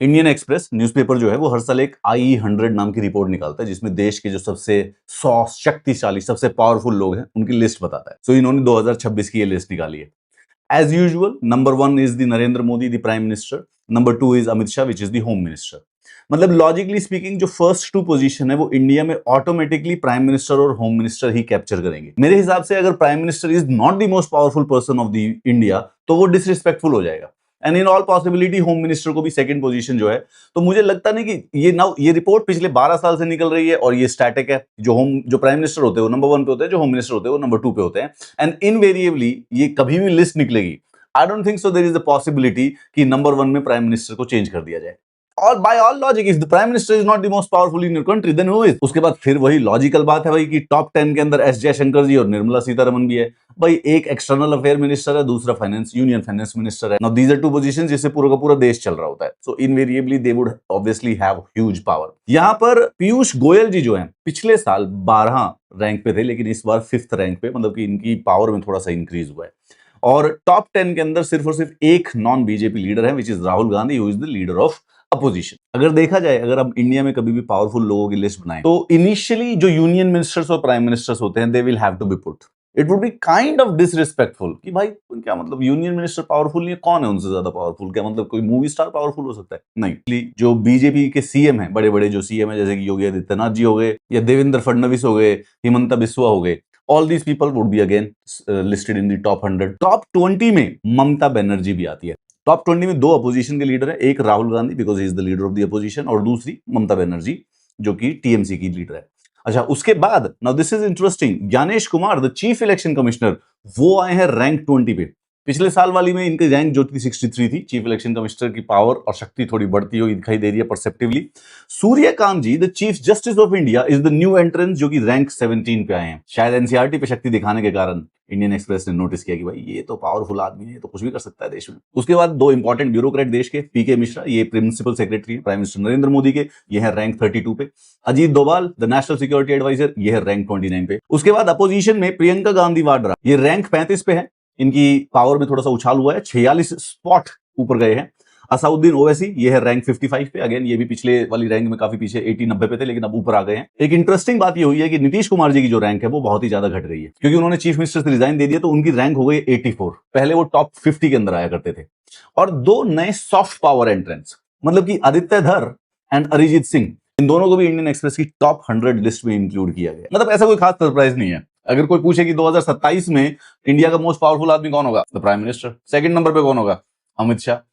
Indian express newspaper जो है वो हर साल एक IE 100 नाम की रिपोर्ट निकालता है जिसमें देश के जो सबसे 100 शक्तिशाली सबसे पावरफुल लोग हैं उनकी लिस्ट बताता है। सो इन्होंने 2026 की ये लिस्ट निकाली है। As usual number 1 is the Narendra Modi the prime minister, number 2 is Amit Shah which is the home minister. मतलब लॉजिकली स्पीकिंग जो फर्स्ट 2 पोजीशन है वो इंडिया में ऑटोमेटिकली प्राइम मिनिस्टर और होम मिनिस्टर ही कैप्चर करेंगे। मेरे हिसाब से अगर prime minister is not the most powerful person of the India तो वो डिसरिस्पेक्टफुल हो जाएगा। And in all possibility home minister को भी सेकंड पोजीशन जो है। तो मुझे लगता नहीं कि ये रिपोर्ट पिछले 12 साल से निकल रही है और ये स्टैटिक है। जो प्राइम मिनिस्टर होते हैं वो नंबर 1 पे होते हैं, जो होम मिनिस्टर होते हैं वो नंबर 2 पे होते हैं। एंड इनवेरिएबली ये कभी भी लिस्ट निकलेगी। I don't think so there is the possibility कि नंबर 1 में प्राइम मिनिस्टर को चेंज कर दिया जाए। और by all logic if the prime minister is not the most powerful in your country then who is. उसके बाद फिर वही लॉजिकल बात है भाई कि टॉप 10 के अंदर एस जयशंकर जी और निर्मला सीतारमण भी है। भाई एक एक्सटर्नल अफेयर मिनिस्टर है, दूसरा फाइनेंस यूनियन फाइनेंस मिनिस्टर है। नाउ दीज आर 2 पोजीशंस जिससे पूरा का पूरा देश चल रहा होता है। So invariably they would obviously have huge power. यहां पर पीयूष गोयल जी जो हैं पिछले साल 12 रैंक पे थे लेकिन इस बार 5th रैंक पे, मतलब कि इनकी पावर में थोड़ा सा इंक्रीज हुआ है। और टॉप 10 के अंदर सिर्फ और सिर्फ एक नॉन बीजेपी लीडर है which is Rahul Gandhi who is the leader of opposition. अगर देखा जाए, अगर हम इंडिया में कभी भी पावरफुल लोगों की लिस्ट बनाएं तो इनिशियली जो यूनियन मिनिस्टर्स और प्राइम मिनिस्टर्स होते हैं they will have to be put. It would be kind of disrespectful कि भाई क्या मतलब यूनियन मिनिस्टर पावरफुल नहीं है, कौन है उनसे ज्यादा पावरफुल? क्या मतलब कोई मूवी स्टार पावरफुल हो सकता है? नहीं। जो बीजेपी के सीएम है, बड़े बड़े जो सीएम है जैसे कि योगी आदित्यनाथ जी हो गए या देवेंद्र फडणवीस हो गए, हिमंता बिस्वा हो गए, all these people would be again listed in the top 100। Top 20 में ममता बनर्जी भी आती है। टॉप 20 में 2 अपोजिशन के लीडर है, एक Rahul Gandhi because he is the leader of the opposition और दूसरी ममता बनर्जी जो कि टीएमसी की लीडर है। अच्छा, उसके बाद now this is interesting, Gyanesh Kumar the chief election commissioner वो आए हैं रैंक 20 पे। पिछले साल वाली में इनकी रैंक जो थी 63 थी। चीफ इलेक्शन कमिश्नर की पावर और शक्ति थोड़ी बढ़ती हुई दिखाई दे रही है perceptively. Suryakant ji the chief justice of India is the new entrance जो कि रैंक 17 पे आए हैं। शायद एनसीईआरटी पे शक्ति दिखाने के कारण इंडियन एक्सप्रेस ने नोटिस किया कि भाई ये तो पावरफुल आदमी है, ये तो कुछ भी कर सकता है देश में। उसके बाद 2 इंपॉर्टेंट ब्यूरोक्रेट देश के, पीके मिश्रा ये प्रिंसिपल सेक्रेटरी है प्राइम मिनिस्टर नरेंद्र मोदी के, ये है रैंक 32 पे। Ajit Doval the national security adviser ये है रैंक 29 पे। उसके बाद अपोजिशन में प्रियंका गांधी वाड्रा ये रैंक 35 पे है। इनकी पावर में थोड़ा सा उछाल हुआ है, 46 स्पॉट ऊपर गए हैं। असाउद्दीन ओवैसी ये है रैंक 55 पे। अगेन ये भी पिछले वाली रैंक में काफी पीछे 80-90 पे थे लेकिन अब ऊपर आ गए हैं। एक इंटरेस्टिंग बात ये हुई है कि नीतीश कुमार जी की जो रैंक है वो बहुत ही ज्यादा घट गई है क्योंकि उन्होंने चीफ मिनिस्टर से रिजाइन दे दिया तो उनकी रैंक हो गई 84। पहले वो टॉप 50 के अंदर आया करते थे। और 2 नए सॉफ्ट पावर एंट्रेंस, मतलब कि आदित्य धर एंड अरिजीत सिंह, इन दोनों को भी इंडियन एक्सप्रेस की टॉप 100 लिस्ट में इंक्लूड किया गया। मतलब ऐसा कोई खास सरप्राइज नहीं है। अगर कोई पूछे कि 2027 में इंडिया का मोस्ट पावरफुल आदमी कौन होगा, the prime minister. Second number पे कौन होगा? अमित शाह।